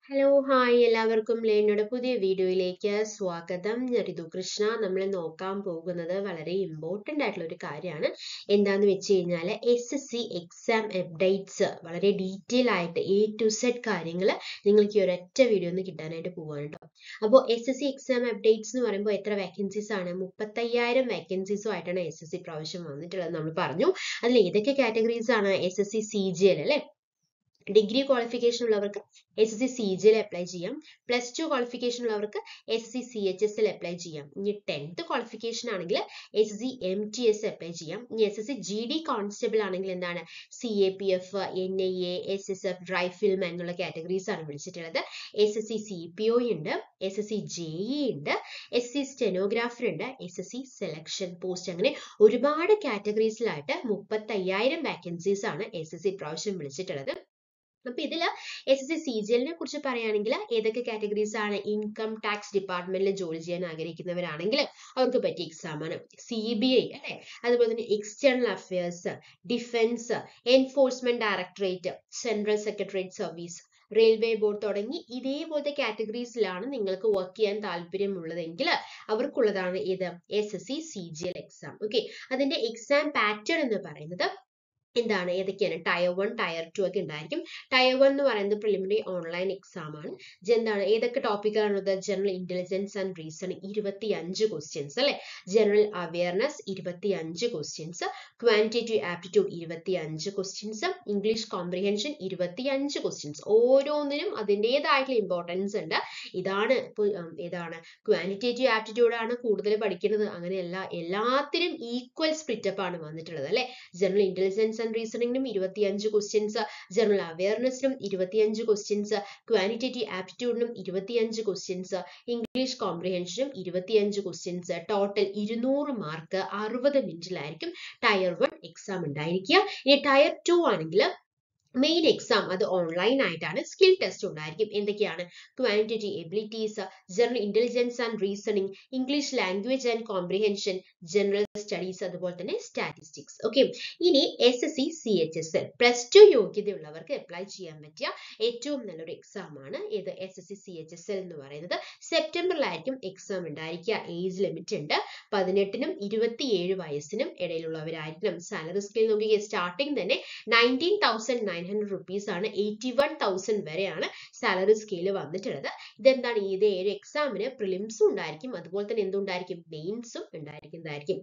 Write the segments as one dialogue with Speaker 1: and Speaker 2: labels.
Speaker 1: Hello hi എല്ലാവർക്കും ലേണയുടെ പുതിയ വീഡിയോയിലേക്ക് സ്വാഗതം. ഞാൻ ഋതു കൃഷ്ണ. നമ്മൾ നോക്കാൻ പോകുന്നത് വളരെ ഇമ്പോർട്ടൻ്റ് ആയിട്ടുള്ള ഒരു കാര്യമാണ്. എന്താന്ന് വെച്ച് കഴിഞ്ഞാൽ SSC എക്സാം അപ്ഡേറ്റ്സ് വളരെ ഡീറ്റെയിൽ ആയിട്ട് A to Z കാര്യങ്ങൾ നിങ്ങൾക്ക് ഈ ഒരൊറ്റ വീഡിയോ ഒന്ന് കിട്ടാനായിട്ട് പോവാണ് കേട്ടോ. അപ്പോൾ SSC എക്സാം അപ്ഡേറ്റ്സ് എന്ന് പറയുമ്പോൾ എത്ര വേക്കൻസീസ് ആണ്? 35,000 വേക്കൻസീസും ആയിട്ടാണ് SSC പ്രാവശ്യം വന്നിട്ടുള്ളത് നമ്മൾ പറഞ്ഞു. അതിൽ ഏതൊക്കെ കാറ്റഗറീസ് ആണ്? SSC CGL അല്ലേ, ഡിഗ്രി ക്വാളിഫിക്കേഷൻ ഉള്ളവർക്ക് SSC CGL അപ്ലൈ ചെയ്യാം. +2 ക്വാളിഫിക്കേഷൻ ഉള്ളവർക്ക് SSC CHSL അപ്ലൈ ചെയ്യാം. ഇനി 10th ക്വാളിഫിക്കേഷൻ ആണെങ്കിൽ SSC MTS അപ്ലൈ ചെയ്യാം. ഇനി SSC GD കോൺസ്റ്റബിൾ ആണെങ്കിൽ എന്താണ്? CAPF, NIA, SSF, റൈഫിൾമാൻ എന്നുള്ള കാറ്റഗറീസ് ആണ് വിളിച്ചിട്ടുള്ളത്. SSC CPO ഉണ്ട്, SSC JE ഉണ്ട്, SSC സ്റ്റെനോഗ്രാഫർ ഉണ്ട്, SSC സെലക്ഷൻ പോസ്റ്റ്, അങ്ങനെ ഒരുപാട് കാറ്റഗറീസിലായിട്ട് 35,000 വാക്കൻസീസ് ആണ് SSC പ്രാവശ്യം വിളിച്ചിട്ടുള്ളത്. അപ്പൊ ഇതില് SSC CGL കുറിച്ച് പറയുകയാണെങ്കിൽ ഏതൊക്കെ കാറ്റഗറീസ് ആണ്? ഇൻകം ടാക്സ് ഡിപ്പാർട്ട്മെന്റിൽ ജോലി ചെയ്യാൻ ആഗ്രഹിക്കുന്നവരാണെങ്കിൽ അവർക്ക് പറ്റിയ എക്സാം ആണ്. CBI അല്ലെ, അതുപോലെ തന്നെ external affairs, defence, enforcement directorate, central secretariat service, railway board തുടങ്ങി ഇതേപോലത്തെ കാറ്റഗറീസിലാണ് നിങ്ങൾക്ക് വർക്ക് ചെയ്യാൻ താല്പര്യമുള്ളതെങ്കിൽ അവർക്കുള്ളതാണ് ഇത് SSC CGL എക്സാം. ഓക്കെ, അതിന്റെ എക്സാം പാറ്റേൺ എന്ന് പറയുന്നത് എന്താണ്, ഏതൊക്കെയാണ്? ടയർ 1, ടയർ 2 ഒക്കെ ഉണ്ടായിരിക്കും. ടയർ 1 എന്ന് പറയുന്നത് പ്രിലിമിനറി ഓൺലൈൻ എക്സാം ആണ്. എന്താണ്, ഏതൊക്കെ ടോപ്പിക്കാണുള്ളത്? General intelligence and reasoning 25 questions അല്ലെ, general awareness 25 questions, quantitative aptitude 25 questions, English comprehension 25 questions. ഓരോന്നിനും അതിൻ്റെതായിട്ടുള്ള ഇമ്പോർട്ടൻസ് ഉണ്ട്. ഇതാണ് ഏതാണ്, ക്വാണ്ടിറ്റേറ്റീവ് ആപ്റ്റിറ്റ്യൂഡ് ആണ് കൂടുതൽ പഠിക്കുന്നത്, അങ്ങനെയല്ല, എല്ലാത്തിനും ഈക്വൽ സ്പ്ലിറ്റപ്പ് ആണ് വന്നിട്ടുള്ളത് അല്ലെ. ജനറൽ ഇന്റലിജൻസ് ആൻഡ് റീസണിങ്ങിനും 25 ക്വസ്റ്റ്യൻസ്, ജനറൽ അവയർനെസ്സിനും 25 ക്വസ്റ്റ്യൻസ്, ക്വാണ്ടിറ്റേറ്റീവ് ആപ്റ്റിറ്റ്യൂഡിനും 25 ക്വസ്റ്റ്യൻസ്, ഇംഗ്ലീഷ് കോംപ്രിഹെൻഷനും 25 ക്വസ്റ്റ്യൻസ്. ടോട്ടൽ 200 മാർക്ക് 60 മിനിറ്റിലായിരിക്കും ടയർ 1 എക്സാം ഉണ്ടായിരിക്കുക. ഇനി ടയർ 2 ആണെങ്കിൽ മെയിൻ എക്സാം അത് ഓൺലൈൻ ആയിട്ടാണ്. സ്കിൽ ടെസ്റ്റ് ഉണ്ടായിരിക്കും. എന്തൊക്കെയാണ്? Quantitative abilities, general intelligence and reasoning, English language and comprehension, general studies, അതുപോലെ തന്നെ സ്റ്റാറ്റിസ്റ്റിക്സ്. ഓക്കെ, ഇനി SSC CHSL +2 യോഗ്യതയുള്ളവർക്ക് അപ്ലൈ ചെയ്യാൻ പറ്റിയ ഏറ്റവും നല്ലൊരു എക്സാം ആണ് ഇത് SSC CHSL എന്ന് പറയുന്നത്. സെപ്റ്റംബറിലായിരിക്കും എക്സാം ഉണ്ടായിരിക്കുക. ഏജ് ലിമിറ്റ് ഉണ്ട്. 18നും 27 വയസ്സിനും ഇടയിലുള്ളവരായിരിക്കണം. സാലറി സ്കെയിൽ നോക്കിയ സ്റ്റാർട്ടിംഗ് തന്നെ 19,900 rupees ആണ്. 81,000 വരെയാണ് സാലറി സ്കെയിൽ വന്നിട്ടുള്ളത്. ഇതെന്താണ്, ഇത് ഒരു എക്സാമിന് പ്രിലിംസും ഉണ്ടായിരിക്കും, അതുപോലെ തന്നെ എന്തുണ്ടായിരിക്കും, മെയിൻസും ഉണ്ടായിരിക്കുന്നതായിരിക്കും.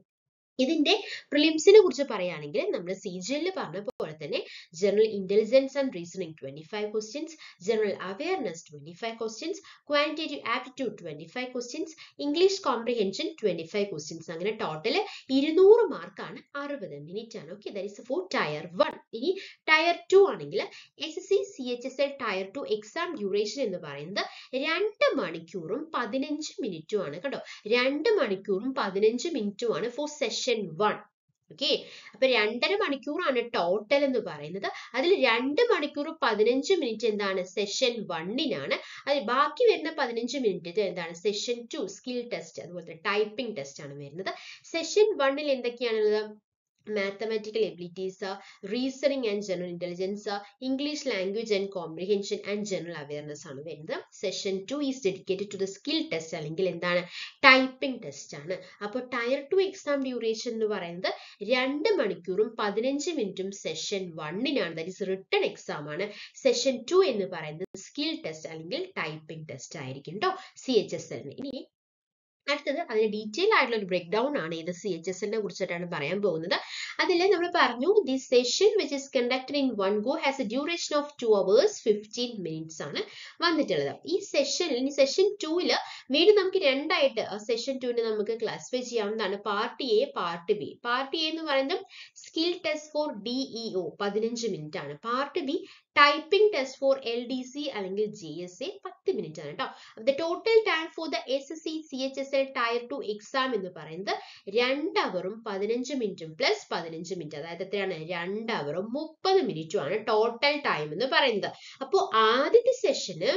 Speaker 1: ഇതിന്റെ പ്രിലിംസിനെ കുറിച്ച് പറയുകയാണെങ്കിൽ നമ്മൾ CGL പറഞ്ഞ പോലെ തന്നെ general intelligence and reasoning 25 questions, general awareness 25 questions, quantitative aptitude 25 questions, English comprehension 25 questions, അങ്ങനെ ടോട്ടൽ 200 മാർക്കാണ്, 60 മിനിറ്റ് ആണ്. Okay, that is for tier 1. ഇനി ടയർ 2 ആണെങ്കിൽ SSC CHSL tier 2 exam duration എന്ന് പറയുന്നത് 2 മണിക്കൂറും 15 മിനിറ്റും ആണ് കേട്ടോ. 2 മണിക്കൂറും 15 മിനിറ്റും ആണ് ഫോർ സെഷൻ 1. ഓക്കെ, അപ്പൊ 2.5 മണിക്കൂറാണ് ടോട്ടൽ എന്ന് പറയുന്നത്. അതിൽ 2 മണിക്കൂർ 15 മിനിറ്റ് എന്താണ്, സെഷൻ 1-നാണ്. അതിൽ ബാക്കി വരുന്ന 15 മിനിറ്റ് എന്താണ്, സെഷൻ 2 സ്കിൽ ടെസ്റ്റ്, അതുപോലെ ടൈപ്പിംഗ് ടെസ്റ്റ് ആണ് വരുന്നത്. Session 1-ൽ എന്തൊക്കെയാണുള്ളത്? mathematical abilities, reasoning and general intelligence, English language and comprehension and general awareness ആണ് വരുന്നത്. Session 2 is dedicated to the skill test അല്ലെങ്കിൽ എന്താണ്, ടൈപ്പിംഗ് ടെസ്റ്റ് ആണ്. അപ്പോൾ ടയർ 2 എക്സാം ഡ്യൂറേഷൻ എന്ന് പറയുന്നത് 2 മണിക്കൂറും 15 മിനിറ്റും സെഷൻ 1-നാണ്. ദാറ്റ് ഈസ് റിട്ടൺ എക്സാം ആണ്. സെഷൻ 2 എന്ന് പറയുന്നത് സ്കിൽ ടെസ്റ്റ് അല്ലെങ്കിൽ ടൈപ്പിംഗ് ടെസ്റ്റ് ആയിരിക്കും കേട്ടോ CHSL-ന്. ഇനി അടുത്തത് അതിന് ഡീറ്റെയിൽ ആയിട്ടുള്ള ഒരു ബ്രേക്ക് ഡൗൺ ആണ് ഇത് CHSL-നെ കുറിച്ചിട്ടാണ് പറയാൻ പോകുന്നത്. അതിൽ നമ്മൾ പറഞ്ഞു the session which is conducted in one go has A duration of 2 hours 15 minutes ആണ് വന്നിട്ടുള്ളത്. ഈ സെഷനിൽ, ഇനി സെഷൻ 2-ല് വീണ്ടും നമുക്ക് രണ്ടായിട്ട് സെഷൻ 2-നെ നമുക്ക് ക്ലാസിഫൈ ചെയ്യാവുന്നതാണ്. Part A, part B. Part A എന്ന് പറയുന്നത് skill test for DEO 15 minute ആണ്. Part B typing test for LDC അല്ലെങ്കിൽ JSA 10 മിനിറ്റ് ആണ് കേട്ടോ. The total time for the SSC CHSL tier 2 exam എന്ന് പറയുന്നത് 2 ഹവറും 15 മിനിറ്റും പ്ലസ് 15 മിനിറ്റ്, അതായത് എത്രയാണ്, 2 ഹവറും 30 മിനിറ്റും ആണ് ടോട്ടൽ ടൈം എന്ന് പറയുന്നത്. അപ്പോൾ ആദ്യത്തെ സെഷന്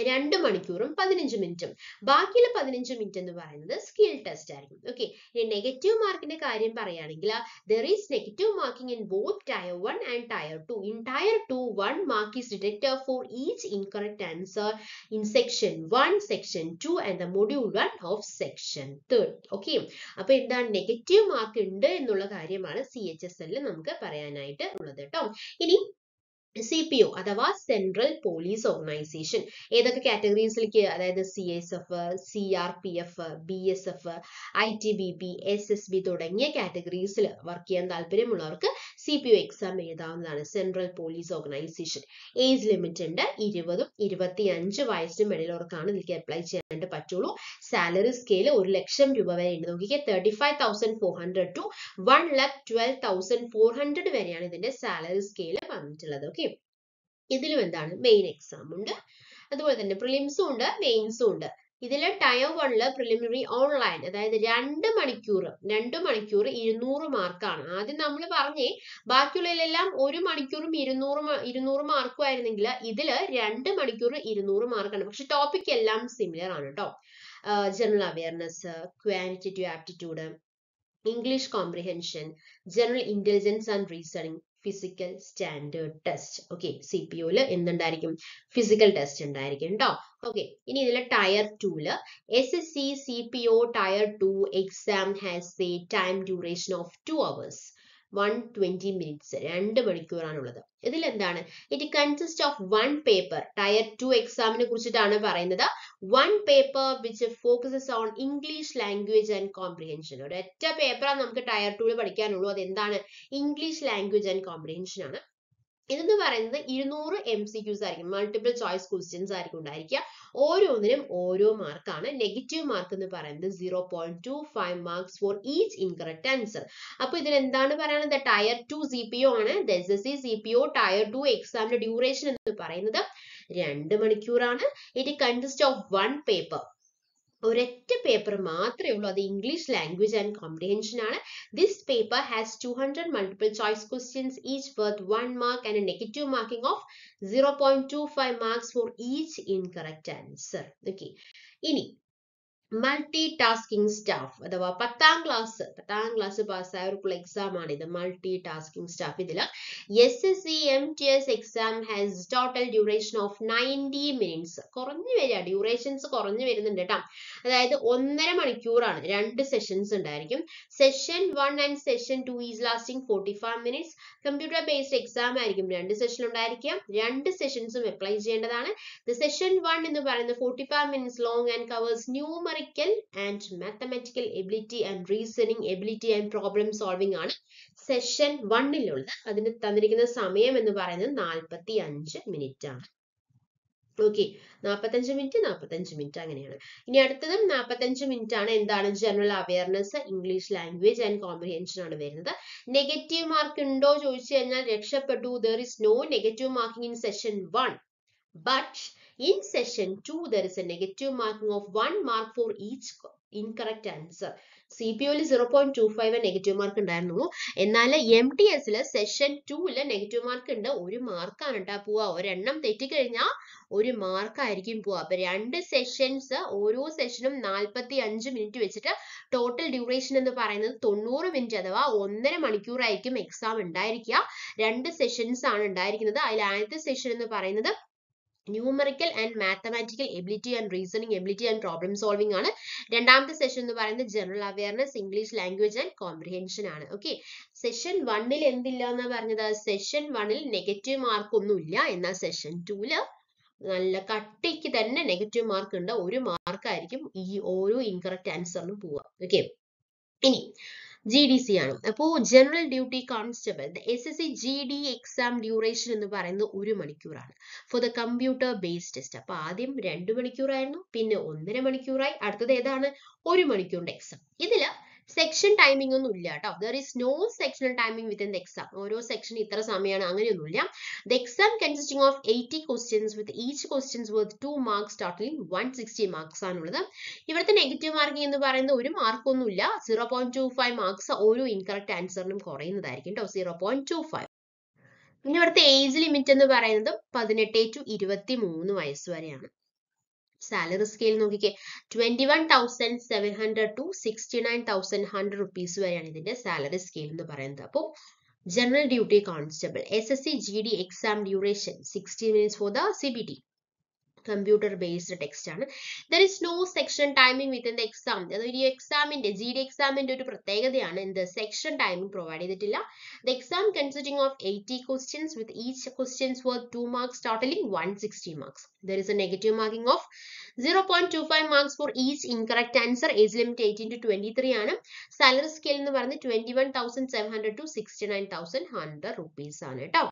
Speaker 1: 2 മണിക്കൂറും 15 മിനിറ്റും. ബാക്കിയുള്ള 15 മിനിറ്റ് എന്ന് പറയുന്നത് സ്കിൽ ടെസ്റ്റ് ആയിരിക്കും. ഓക്കെ, ഇനി നെഗറ്റീവ് മാർക്കിന്റെ കാര്യം പറയുകയാണെങ്കിൽ there is negative marking in both tier 1 and tier 2. In tier 2, 1 mark is deducted for each incorrect answer in section 1, section 2 and the module 1 of section 3. Okay, അപ്പൊ എന്താണ് negative mark ഉണ്ട് എന്നുള്ള കാര്യമാണ് CHSL നമുക്ക് പറയാനായിട്ട് ഉള്ളത് കേട്ടോ. ഇനി CPO അഥവാ സെൻട്രൽ പോലീസ് ഓർഗനൈസേഷൻ ഏതൊക്കെ കാറ്റഗറീസിലേക്ക്, അതായത് CSF, CRPF, BSF, ITBP, SSB തുടങ്ങിയ കാറ്റഗറീസിൽ വർക്ക് ചെയ്യാൻ താല്പര്യമുള്ളവർക്ക് CPO എക്സാം എഴുതാവുന്നതാണ്. Central police organisation. Age limit ഉണ്ട്, 20 25 വയസ്സിനും ഇടയിലുള്ളവർക്കാണ് ഇതിലേക്ക് അപ്ലൈ ചെയ്യാനായിട്ട് പറ്റുള്ളൂ. സാലറി സ്കെയിൽ 1 ലക്ഷം രൂപ വരെ ഉണ്ട്. നോക്കിക്കേ, 35,400 to 1,12,400 വരെയാണ് ഇതിന്റെ സാലറി സ്കെയിൽ വന്നിട്ടുള്ളത്. ഓക്കെ, ഇതിലും എന്താണ് മെയിൻ എക്സാം ഉണ്ട്, അതുപോലെ തന്നെ പ്രിലിംസും ഉണ്ട്, മെയിൻസും ഉണ്ട്. ഇതിൽ ടയർ 1 പ്രിലിമിനറി ഓൺലൈൻ, അതായത് 2 മണിക്കൂർ 200 മാർക്കാണ്. ആദ്യം നമ്മൾ പറഞ്ഞേ ബാക്കിയുള്ളതിലെല്ലാം 1 മണിക്കൂറും 200 മാർക്കും ആയിരുന്നെങ്കിൽ ഇതില് 2 മണിക്കൂർ 200 മാർക്കാണ്. പക്ഷെ ടോപ്പിക് എല്ലാം സിമിലർ ആണ് കേട്ടോ. General awareness, quantitative aptitude, English comprehension, general intelligence and reasoning, physical standard test. Okay, CPOയില് എന്തുണ്ടായിരിക്കും? ഫിസിക്കൽ ടെസ്റ്റ് ഉണ്ടായിരിക്കും കേട്ടോ. ഓക്കെ, ഇനി ഇതിൽ tier 2 SSC CPO tier 2 exam has a time duration of 2 hours 120 minutes, 2 മണിക്കൂറാണുള്ളത്. ഇതിൽ എന്താണ്? It consist of 1 paper. Tier 2 എക്സാമിനെ കുറിച്ചിട്ടാണ് പറയുന്നത്. 1 paper which focuses on English language and comprehension. ഒരൊറ്റ പേപ്പറാണ് നമുക്ക് ടയർ 2 പഠിക്കാനുള്ളൂ. അതെന്താണ്? ഇംഗ്ലീഷ് ലാംഗ്വേജ് ആൻഡ് കോംപ്രിഹെൻഷൻ ആണ്. ഇതെന്ന് പറയുന്നത് 200 MCQs ആയിരിക്കും, മൾട്ടിപ്പിൾ ചോയ്സ് ക്വസ്റ്റ്യൻസ് ആയിരിക്കും ഉണ്ടായിരിക്കുക. ഓരോന്നിനും ഓരോ മാർക്കാണ്. നെഗറ്റീവ് മാർക്ക് എന്ന് പറയുന്നത് 0.25 marks for each incorrect answer. അപ്പൊ ഇതിൽ എന്താണ് പറയുന്നത്? ടയർ 2 CPO ആണ്. SSC CPO ടയർ 2 എക്സാമിന്റെ ഡ്യൂറേഷൻ എന്ന് പറയുന്നത് 2 മണിക്കൂറാണ്. It consist of 1 paper. ഒരൊറ്റ പേപ്പർ മാത്രമേ ഉള്ളൂ, അത് ഇംഗ്ലീഷ് ലാംഗ്വേജ് ആൻഡ് കോംപ്രിഹെൻഷൻ ആണ്. This paper has 200 multiple choice questions each worth 1 mark and A negative marking of 0.25 marks for each incorrect answer. Okay, ഇനി മൾട്ടി ടാസ്കിംഗ് സ്റ്റാഫ് അഥവാ 10ാം class പാസ്സായവർക്കുള്ള exam ആണ് ഇത്. Multi tasking staff. ഇതിൽ SSC MTS exam has total duration of 90 minutes. കുറഞ്ഞു വരിക, durations കുറഞ്ഞു വരുന്നുണ്ട് കേട്ടോ. അതായത് 1.5 മണിക്കൂറാണ്. 2 സെഷൻസ് ഉണ്ടായിരിക്കും. Session 1 and session 2 is lasting 45 minutes. Computer based exam ആയിരിക്കും 2 സെഷൻ ഉണ്ടായിരിക്കുക. 2 സെഷൻസും അപ്ലൈ ചെയ്യേണ്ടതാണ്. സെഷൻ 1 എന്ന് പറയുന്നത് 45 minutes long and covers numerical and mathematical ability and reasoning ability and problem solving ആണ് സെഷൻ 1ലുള്ളത്. അതിന് തന്നിരിക്കുന്ന സമയം എന്ന് പറയുന്നത് 45 മിനിറ്റ് ആണ്. ഓക്കെ, 45 മിനിറ്റ് അങ്ങനെയാണ്. ഇനി അടുത്തതും 45 മിനിറ്റ് ആണ്. എന്താണ്? General awareness, English language and comprehension ആണ് വരുന്നത്. നെഗറ്റീവ് മാർക്ക് ഉണ്ടോ ചോദിച്ചു കഴിഞ്ഞാൽ രക്ഷപ്പെട്ടു. there is no negative marking in session 1. But in session 2, there is a negative marking of 1 mark for each incorrect answer. CPOയിൽ 0.25 negative mark ഉണ്ടായിരുന്നുള്ളൂ. എന്നാൽ MTSൽ session 2ൽ negative mark ഉണ്ട്. 1 മാർക്കാണ് കേട്ടോ പോവാ. ഒരെണ്ണം തെറ്റിക്കഴിഞ്ഞാൽ 1 മാർക്കായിരിക്കും പോവാ. അപ്പൊ 2 സെഷൻസ്, ഓരോ സെഷനും 45 മിനിറ്റ് വെച്ചിട്ട് ടോട്ടൽ ഡ്യൂറേഷൻ എന്ന് പറയുന്നത് 90 മിനിറ്റ് അഥവാ 1.5 മണിക്കൂറായിരിക്കും എക്സാം ഉണ്ടായിരിക്കുക. 2 സെഷൻസ് ആണ് ഉണ്ടായിരിക്കുന്നത്. അതിൽ ആദ്യത്തെ സെഷൻ എന്ന് പറയുന്നത് numerical and mathematical ability and reasoning ability and problem solving ആണ്. രണ്ടാമത്തെ സെഷൻ എന്ന് പറയുന്നത് general awareness, English language and comprehension ആണ്. ഓക്കെ, സെഷൻ 1ൽ എന്തില്ല എന്നാ പറഞ്ഞത്? സെഷൻ 1ൽ നെഗറ്റീവ് മാർക്ക് ഒന്നും ഇല്ല. എന്നാൽ സെഷൻ 2ല് നല്ല കട്ടിക്ക് തന്നെ നെഗറ്റീവ് മാർക്ക് ഉണ്ട്. 1 മാർക്കായിരിക്കും ഈ ഓരോ ഇൻകറക്റ്റ് ആൻസറിനും പോവുക. ഓക്കെ, ഇനി GDC ആണ്. അപ്പോൾ general duty constable SSC GD exam duration എന്ന് പറയുന്നത് 1 മണിക്കൂറാണ് for the computer based test. അപ്പൊ ആദ്യം 2 മണിക്കൂറായിരുന്നു, പിന്നെ 1.5 മണിക്കൂറായി. അടുത്തത് ഏതാണ്? 1 മണിക്കൂറിന്റെ എക്സാം. ഇതില് സെക്ഷൻ ടൈമിംഗ് ഒന്നും ഇല്ല കേട്ടോ. there is no sectional timing within the exam. ഓരോ സെക്ഷൻ ഇത്ര സമയമാണ്, അങ്ങനെയൊന്നുമില്ല. the exam consisting of 80 questions with each questions worth 2 marks, totaling 160 marks ആണുള്ളത്. ഇവിടുത്തെ നെഗറ്റീവ് മാർക്കിംഗ് എന്ന് പറയുന്നത് 1 മാർക്കൊന്നുമില്ല. 0.25 മാർക്സ് ഓരോ ഇൻകറക്റ്റ് ആൻസറിനും കുറയുന്നതായിരിക്കും കേട്ടോ. 0.25. പിന്നെ ഇവിടുത്തെ ഏജ് ലിമിറ്റ് എന്ന് പറയുന്നത് 18 to 23 വയസ്സ് വരെയാണ്. സാലറി സ്കെയിൽ നോക്കിക്കേ, 21,700 to 69,100 റുപ്പീസ് വരെയാണ് ഇതിന്റെ സാലറി സ്കെയിൽ എന്ന് പറയുന്നത്. അപ്പോൾ general duty constable SSC GD exam duration 60 minutes for the CBT. Computer based text ആണ്. There is no section timing within the exam. അതൊരു എക്സാമിന്റെ GD എക്സാമിന്റെ ഒരു പ്രത്യേകതയാണ്, എന്ത് സെക്ഷൻ ടൈമിംഗ് പ്രൊവൈഡ് ചെയ്തിട്ടില്ല. The exam consisting of 80 questions with each questions worth 2 marks, totaling 160 marks. There is a negative marking of 0.25 marks for each incorrect answer. Age limit 18 to 23 ആണ്. Salary scale എന്ന് പറയുന്നത് 21,700 to 69,100 rupees ആണ് കേട്ടോ.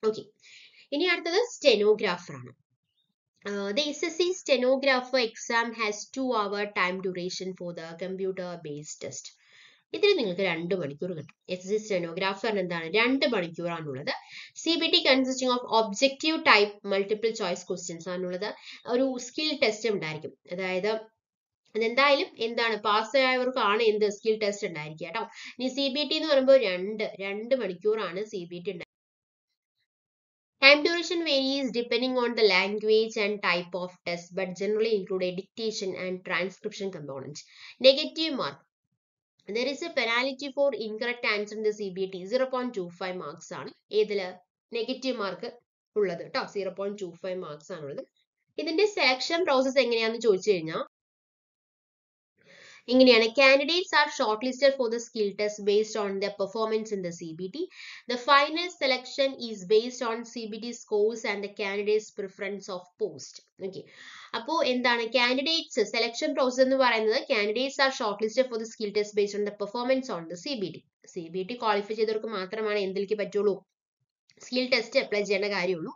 Speaker 1: Okay, ഇനി അടുത്തത് stenographer ആണ്. The SSC stenographer exam has 2-hour time duration for the computer based test. ഇതിന് നിങ്ങൾക്ക് 2 മണിക്കൂർ കിട്ടും. SSC സ്റ്റെനോഗ്രാഫറിന് എന്താണ് 2 മണിക്കൂറാണുള്ളത്. CBT consisting of objective type multiple choice questions ആണുള്ളത്. ഒരു സ്കിൽ ടെസ്റ്റ് ഉണ്ടായിരിക്കും, അതായത് അതെന്തായാലും എന്താണ് പാസ്സായവർക്കാണ് എന്ത് സ്കിൽ ടെസ്റ്റ് ഉണ്ടായിരിക്കുക കേട്ടോ. ഇനി CBT എന്ന് പറയുമ്പോൾ 2 മണിക്കൂറാണ് CBT ഉണ്ടായിരിക്കുക. Time duration varies depending on the language and type of test, but generally include a dictation and transcription component. Negative mark. There is a penalty for incorrect answer in the CBT. 0.25 marks ആണ് ഏതില് negative mark ഉള്ളത് കേട്ടോ. 0.25 marks ആണുള്ളത്. ഇതിന്റെ selection process എങ്ങനെയാണെന്ന് ചോദിച്ചു കഴിഞ്ഞാൽ ഇങ്ങനെയാണ്. Candidates are shortlisted for the skill test based on their performance in the CBT. The final selection is based on CBT scores and the candidates preference of post. Okay. അപ്പോൾ എന്താണ് candidates selection process എന്ന് പറയുന്നത്, candidates are short listed for the skill test based on the performance on the CBT qualify ചെയ്തവർക്ക് മാത്രമാണ് എന്തിലേക്ക് പറ്റുള്ളൂ, skill test apply ചെയ്യേണ്ട കാര്യമുള്ളൂ.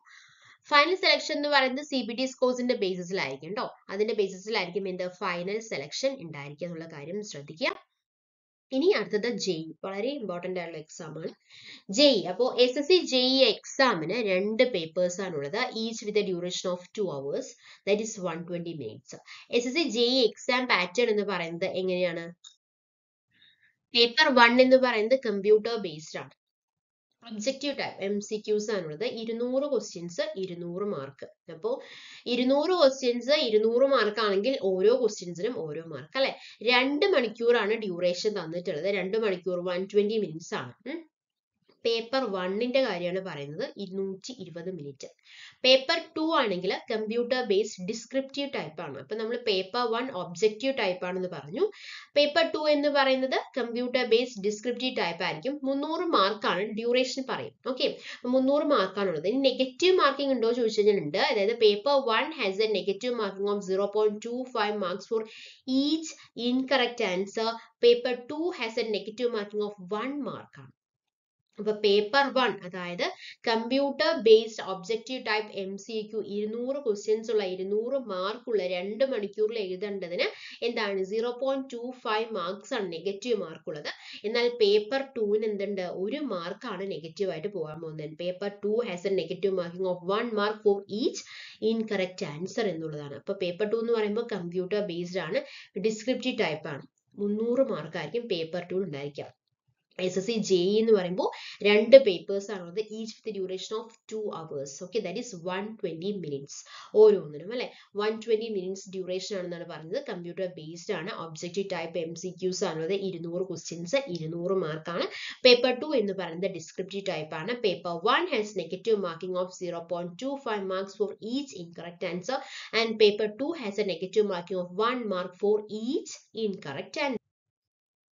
Speaker 1: Final selection എന്ന് പറയുന്നത് CBT സ്കോഴ്സിന്റെ ബേസിസിലായിരിക്കും കേട്ടോ. അതിന്റെ ബേസിസിലായിരിക്കും എന്ത് ഫൈനൽ സെലക്ഷൻ ഉണ്ടായിരിക്കുക എന്നുള്ള കാര്യം ശ്രദ്ധിക്കുക. ഇനി അടുത്തത് JEE, വളരെ ഇമ്പോർട്ടന്റ് ആയിട്ടുള്ള എക്സാം ആണ് JEE. അപ്പോൾ SSC JEE എക്സാമിന് 2 പേപ്പേഴ്സ് ആണുള്ളത്, each with a duration of 2 hours, that is 120 minutes. SSC JEE exam pattern എന്ന് പറയുന്നത് എങ്ങനെയാണ്? പേപ്പർ 1 എന്ന് പറയുന്നത് കമ്പ്യൂട്ടർ ബേസ്ഡ് ആണ്. ഒബ്ജക്റ്റീവ് ടൈപ്പ് MCQs ആണുള്ളത്. 200 ക്വസ്റ്റ്യൻസ് 200 മാർക്ക്. അപ്പോൾ 200 ക്വസ്റ്റ്യൻസ് 200 മാർക്ക് ആണെങ്കിൽ ഓരോ ക്വസ്റ്റ്യൻസിനും ഓരോ മാർക്ക് അല്ലെ. 2 മണിക്കൂറാണ് ഡ്യൂറേഷൻ തന്നിട്ടുള്ളത്. 2 മണിക്കൂർ 120 minutes ആണ്. പേപ്പർ 1ന്റെ കാര്യമാണ് പറയുന്നത്, 220 മിനിറ്റ്. പേപ്പർ 2 ആണെങ്കിൽ കമ്പ്യൂട്ടർ ബേസ്ഡ് ഡിസ്ക്രിപ്റ്റീവ് ടൈപ്പ് ആണ്. അപ്പൊ നമ്മൾ പേപ്പർ 1 ഒബ്ജക്റ്റീവ് ടൈപ്പ് ആണെന്ന് പറഞ്ഞു. പേപ്പർ 2 എന്ന് പറയുന്നത് കമ്പ്യൂട്ടർ ബേസ്ഡ് ഡിസ്ക്രിപ്റ്റീവ് ടൈപ്പ് ആയിരിക്കും. 300 മാർക്കാണ്, ഡ്യൂറേഷൻ പറയും. ഓക്കെ, 300 മാർക്കാണുള്ളത്. ഇനി നെഗറ്റീവ് മാർക്കിംഗ് ഉണ്ടോ ചോദിച്ചു കഴിഞ്ഞാൽ ഉണ്ട്. അതായത് paper 1 has a negative marking of 0.25 marks for each incorrect answer. Paper 2 has a negative marking of 1 മാർക്കാണ്. അപ്പൊ പേപ്പർ 1 അതായത് computer based objective type MCQ 200 questions ഉള്ള 200 മാർക്കുള്ള 2 മണിക്കൂറിൽ എഴുതേണ്ടതിന് എന്താണ് 0.25 മാർക്സ് ആണ് നെഗറ്റീവ് മാർക്ക് ഉള്ളത്. എന്നാൽ പേപ്പർ 2ന് എന്തുണ്ട്, 1 മാർക്കാണ് നെഗറ്റീവ് ആയിട്ട് പോകാൻ പോകുന്നത്. Paper 2 has a negative marking of 1 mark for each incorrect answer എന്നുള്ളതാണ്. അപ്പൊ പേപ്പർ 2 എന്ന് പറയുമ്പോൾ കമ്പ്യൂട്ടർ ബേസ്ഡ് ആണ്, ഡിസ്ക്രിപ്റ്റീവ് ടൈപ്പ് ആണ്. 300 മാർക്കായിരിക്കും പേപ്പർ 2 ഉണ്ടായിരിക്കുക. SSC JEE എന്ന് പറയുമ്പോൾ 2 പേപ്പേഴ്സ് ആണുള്ളത്, each with duration of 2 hours. Okay, that is 120 minutes ഓരോന്നിനും അല്ലെ. 120 minutes ഡ്യൂറേഷൻ ആണെന്നാണ് പറഞ്ഞത്. കമ്പ്യൂട്ടർ ബേസ്ഡ് ആണ്, ഒബ്ജക്റ്റീവ് ടൈപ്പ് MCQs ആണുള്ളത്. 200 ക്വസ്റ്റ്യൻസ് 200 മാർക്കാണ്. പേപ്പർ 2 എന്ന് പറയുന്നത് ഡിസ്ക്രിപ്റ്റീവ് ടൈപ്പ് ആണ്. Paper 1 has negative marking of 0.25 marks for each incorrect answer and paper 2 has a negative marking of 1 mark for each incorrect answer.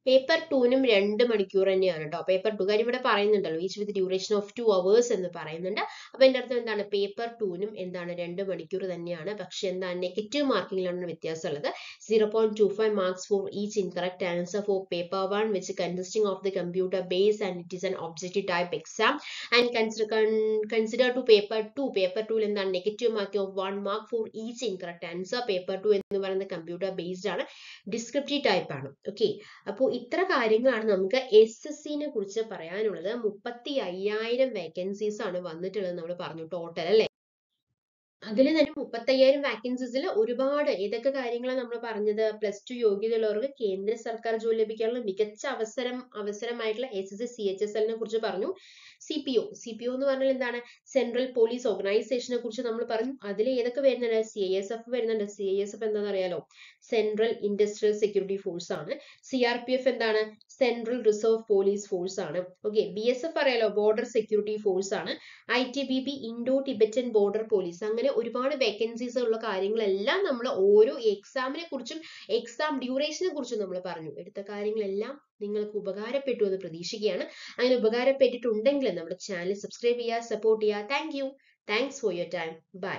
Speaker 1: Paper 2നും 2 മണിക്കൂർ തന്നെയാണ് കേട്ടോ. പേപ്പർ 2 കാര്യം ഇവിടെ പറയുന്നുണ്ടല്ലോ, each with duration of 2 hours എന്ന് പറയുന്നുണ്ട്. അപ്പൊ എന്റെ അർത്ഥം എന്താണ്, പേപ്പർ 2നും എന്താണ് 2 മണിക്കൂർ തന്നെയാണ്. പക്ഷെ എന്താണ് നെഗറ്റീവ് മാർക്കിംഗിലാണ് വ്യത്യാസം ഉള്ളത്. 0.25 marks for each incorrect answer for paper 1 which consisting of the computer base and it is an objective type exam and consider to paper 2. Paper 2ൽ എന്താണ് negative marking of 1 mark for each incorrect answer. Paper 2 എന്ന് പറയുന്നത് computer based ആണ്, descriptive type ആണ്. Okay, അപ്പോൾ ഇത്ര കാര്യങ്ങളാണ് നമുക്ക് SSCനെ കുറിച്ച് പറയാനുള്ളത്. 35,000 വേക്കൻസീസ് ആണ് വന്നിട്ടുള്ളത് നമ്മൾ പറഞ്ഞു ടോട്ടൽ അല്ലെ. അതിൽ തന്നെ 35,000 വാക്കൻസീസിൽ ഒരുപാട് ഏതൊക്കെ കാര്യങ്ങളാണ് നമ്മൾ പറഞ്ഞത്? +2 യോഗ്യതയുള്ളവർക്ക് കേന്ദ്ര സർക്കാർ ജോലി ലഭിക്കാനുള്ള മികച്ച അവസരമായിട്ടുള്ള SSC CHSL കുറിച്ച് പറഞ്ഞു. CPO എന്ന് പറഞ്ഞാൽ എന്താണ്? സെൻട്രൽ പോലീസ് ഓർഗനൈസേഷനെ കുറിച്ച് നമ്മൾ പറഞ്ഞു. അതിൽ ഏതൊക്കെ വരുന്നുണ്ട്? CISF വരുന്നുണ്ട്. CISF എന്താണെന്ന് അറിയാലോ? സെൻട്രൽ ഇൻഡസ്ട്രിയൽ സെക്യൂരിറ്റി ഫോഴ്സ് ആണ്. CRPF എന്താണ്? സെൻട്രൽ റിസർവ് പോലീസ് ഫോഴ്സ് ആണ്. ഓക്കെ, BSF അറിയാലോ? ബോർഡർ സെക്യൂരിറ്റി ഫോഴ്സ് ആണ്. ITBP Indo Tibetan border police. അങ്ങനെ ഒരുപാട് വേക്കൻസീസ് ഉള്ള കാര്യങ്ങളെല്ലാം നമ്മൾ ഓരോ എക്സാമിനെ കുറിച്ചും എക്സാം ഡ്യൂറേഷനെ കുറിച്ചും നമ്മൾ പറഞ്ഞു. എടുത്ത കാര്യങ്ങളെല്ലാം നിങ്ങൾക്ക് ഉപകാരപ്പെട്ടു എന്ന് പ്രതീക്ഷിക്കുകയാണ്. അങ്ങനെ ഉപകാരപ്പെട്ടിട്ടുണ്ടെങ്കിൽ നമ്മുടെ ചാനൽ സബ്സ്ക്രൈബ് ചെയ്യുക, സപ്പോർട്ട് ചെയ്യുക. Thanks for your time. By.